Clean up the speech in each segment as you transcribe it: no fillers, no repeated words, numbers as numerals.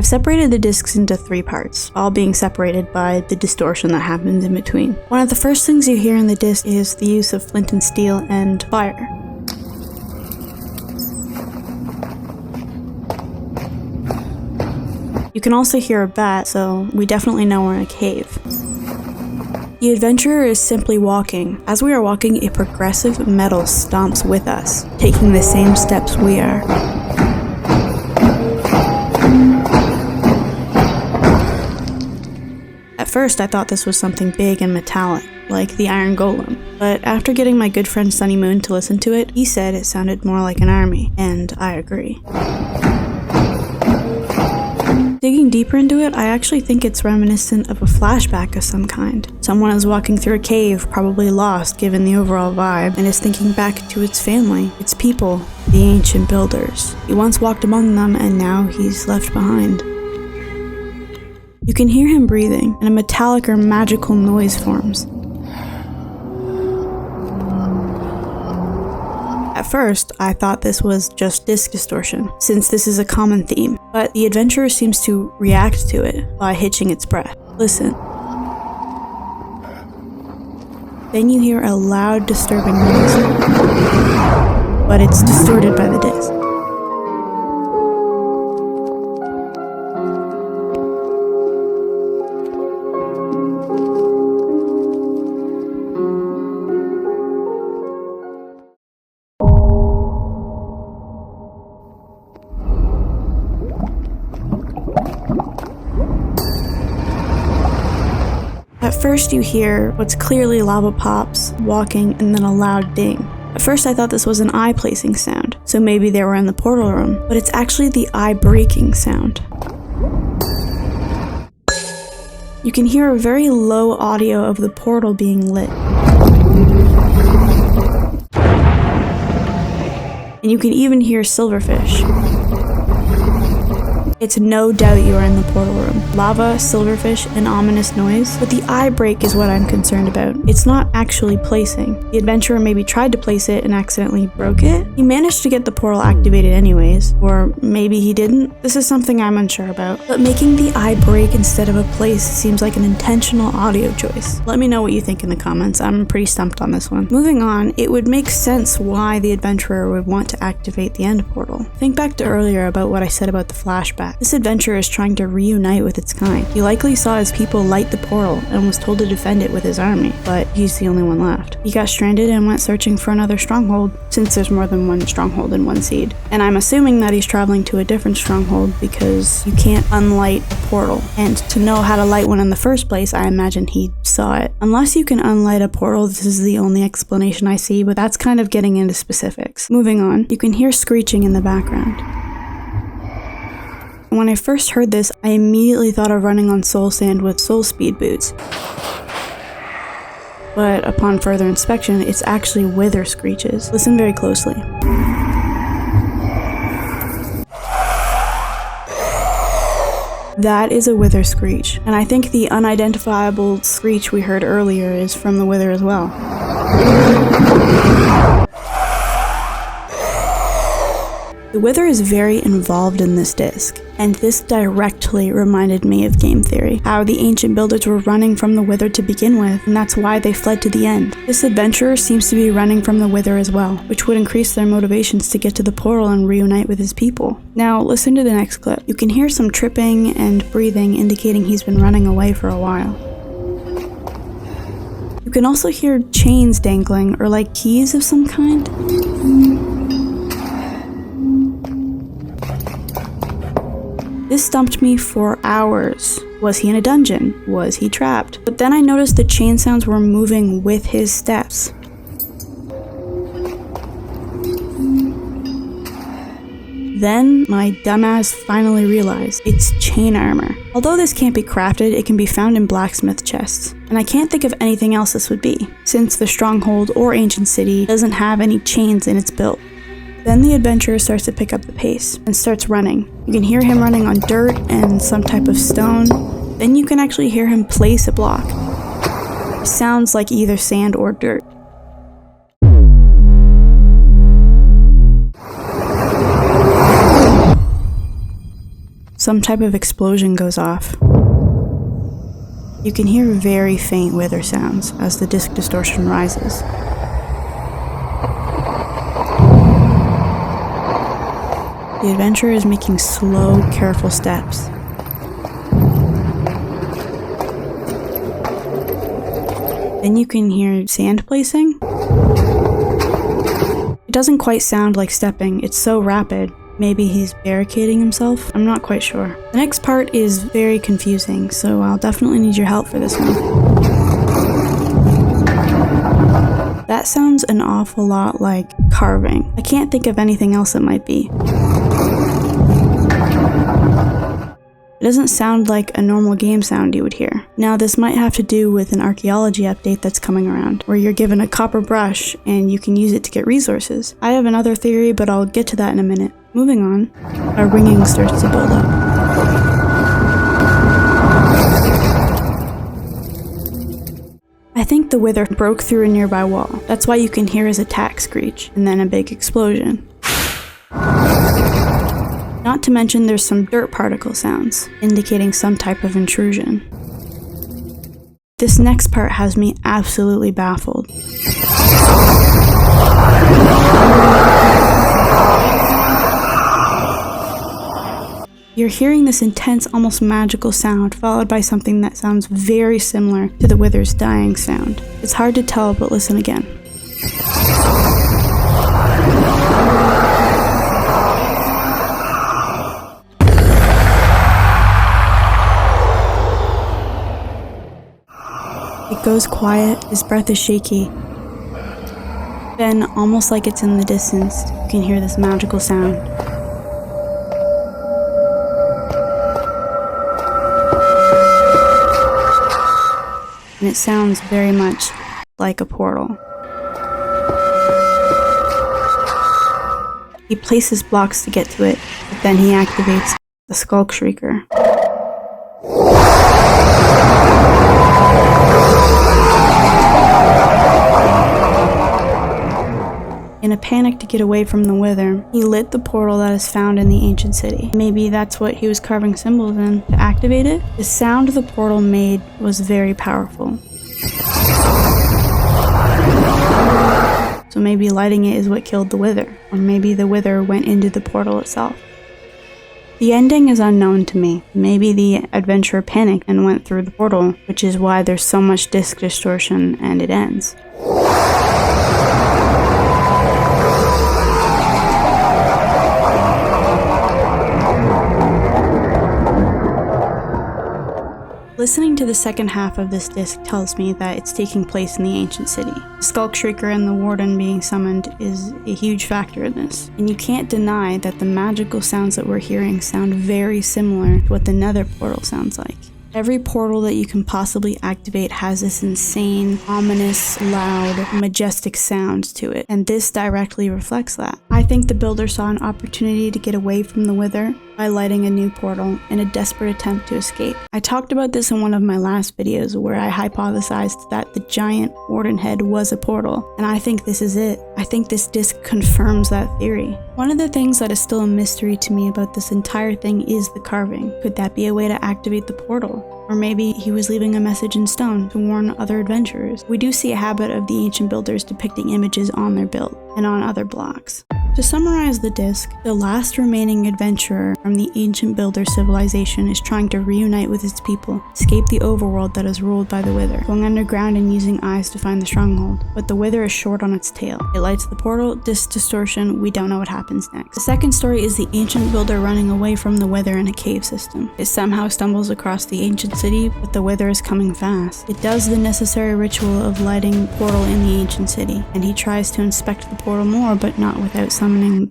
I've separated the discs into 3 parts, all being separated by the distortion that happens in between. One of the first things you hear in the disc is the use of flint and steel and fire. You can also hear a bat, so we definitely know we're in a cave. The adventurer is simply walking. As we are walking, a progressive metal stomps with us, taking the same steps we are. At first, I thought this was something big and metallic, like the Iron Golem, but after getting my good friend Sunny Moon to listen to it, he said it sounded more like an army, and I agree. Digging deeper into it, I actually think it's reminiscent of a flashback of some kind. Someone is walking through a cave, probably lost given the overall vibe, and is thinking back to its family, its people, the ancient builders. He once walked among them, and now he's left behind. You can hear him breathing, and a metallic or magical noise forms. At first, I thought this was just disc distortion, since this is a common theme, but the adventurer seems to react to it by hitching its breath. Listen. Then you hear a loud, disturbing noise, but it's distorted by the disc. At first you hear what's clearly lava pops, walking, and then a loud ding. At first I thought this was an eye placing sound, so maybe they were in the portal room, but it's actually the eye breaking sound. You can hear a very low audio of the portal being lit. And you can even hear silverfish. It's no doubt you are in the portal room. Lava, silverfish, and ominous noise, but the eye break is what I'm concerned about. It's not actually placing. The adventurer maybe tried to place it and accidentally broke it. He managed to get the portal activated anyways, or maybe he didn't. This is something I'm unsure about. But making the eye break instead of a place seems like an intentional audio choice. Let me know what you think in the comments. I'm pretty stumped on this one. Moving on, it would make sense why the adventurer would want to activate the end portal. Think back to earlier about what I said about the flashback. This adventurer is trying to reunite with its kind. He likely saw his people light the portal and was told to defend it with his army, but he's the only one left. He got stranded and went searching for another stronghold, since there's more than one stronghold in one seed. And I'm assuming that he's traveling to a different stronghold because you can't unlight a portal. And to know how to light one in the first place, I imagine he saw it. Unless you can unlight a portal, this is the only explanation I see, but that's kind of getting into specifics. Moving on, you can hear screeching in the background. When I first heard this, I immediately thought of running on soul sand with soul speed boots. But upon further inspection, it's actually wither screeches. Listen very closely. That is a wither screech, and I think the unidentifiable screech we heard earlier is from the wither as well. The wither is very involved in this disc, and this directly reminded me of game theory, how the ancient builders were running from the wither to begin with, and that's why they fled to the end. This adventurer seems to be running from the wither as well, which would increase their motivations to get to the portal and reunite with his people. Now listen to the next clip. You can hear some tripping and breathing indicating he's been running away for a while. You can also hear chains dangling, or like keys of some kind. This stumped me for hours. Was he in a dungeon? Was he trapped? But then I noticed the chain sounds were moving with his steps. Then my dumbass finally realized it's chain armor. Although this can't be crafted, it can be found in blacksmith chests. And I can't think of anything else this would be, since the stronghold or ancient city doesn't have any chains in its build. Then the adventurer starts to pick up the pace and starts running. You can hear him running on dirt and some type of stone. Then you can actually hear him place a block. It sounds like either sand or dirt. some type of explosion goes off. You can hear very faint wither sounds as the disc distortion rises. The adventurer is making slow, careful steps. Then you can hear sand placing. It doesn't quite sound like stepping, it's so rapid. Maybe he's barricading himself? I'm not quite sure. The next part is very confusing, so I'll definitely need your help for this one. That sounds an awful lot like carving. I can't think of anything else it might be. It doesn't sound like a normal game sound you would hear. Now this might have to do with an archaeology update that's coming around, where you're given a copper brush and you can use it to get resources. I have another theory, but I'll get to that in a minute. Moving on, our ringing starts to build up. I think the wither broke through a nearby wall. That's why you can hear his attack screech, and then a big explosion. Not to mention there's some dirt particle sounds, indicating some type of intrusion. This next part has me absolutely baffled. You're hearing this intense, almost magical sound, followed by something that sounds very similar to the wither's dying sound. It's hard to tell, but listen again. It goes quiet, his breath is shaky. Then, almost like it's in the distance, you can hear this magical sound. And it sounds very much like a portal. He places blocks to get to it, but then he activates the Skulk Shrieker. In a panic to get away from the wither, he lit the portal that is found in the ancient city. Maybe that's what he was carving symbols in to activate it? The sound the portal made was very powerful. So maybe lighting it is what killed the wither, or maybe the wither went into the portal itself. The ending is unknown to me. Maybe the adventurer panicked and went through the portal, which is why there's so much disc distortion and it ends. Listening to the second half of this disc tells me that it's taking place in the ancient city. The Skulk Shrieker and the Warden being summoned is a huge factor in this, and you can't deny that the magical sounds that we're hearing sound very similar to what the Nether portal sounds like. Every portal that you can possibly activate has this insane, ominous, loud, majestic sound to it, and this directly reflects that. I think the builder saw an opportunity to get away from the wither by lighting a new portal in a desperate attempt to escape. I talked about this in one of my last videos where I hypothesized that the giant Warden head was a portal, and I think this is it. I think this disc confirms that theory. One of the things that is still a mystery to me about this entire thing is the carving. Could that be a way to activate the portal? Or maybe he was leaving a message in stone to warn other adventurers. We do see a habit of the ancient builders depicting images on their build and on other blocks. To summarize the disc, the last remaining adventurer from the ancient builder civilization is trying to reunite with its people, escape the overworld that is ruled by the wither, going underground and using eyes to find the stronghold. But the wither is short on its tail. It lights the portal, disc distortion, we don't know what happens next. The second story is the ancient builder running away from the wither in a cave system. It somehow stumbles across the ancient city, but the wither is coming fast. It does the necessary ritual of lighting the portal in the ancient city, and he tries to inspect the portal more, but not without summoning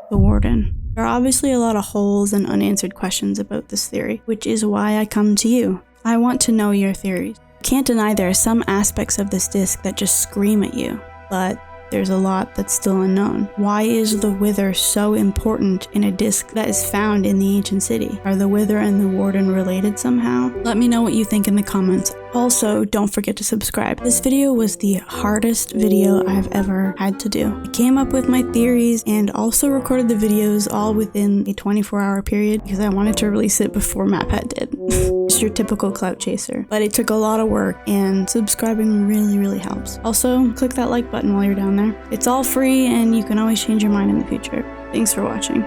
the Warden. There are obviously a lot of holes and unanswered questions about this theory, which is why I come to you. I want to know your theories. Can't deny there are some aspects of this disc that just scream at you, but there's a lot that's still unknown. Why is the Wither so important in a disc that is found in the ancient city? Are the Wither and the Warden related somehow? Let me know what you think in the comments. Also, don't forget to subscribe. This video was the hardest video I've ever had to do. I came up with my theories and also recorded the videos all within a 24-hour period because I wanted to release it before MatPat did. Just your typical clout chaser. But it took a lot of work, and subscribing really helps. Also, click that like button while you're down there. It's all free and you can always change your mind in the future. Thanks for watching.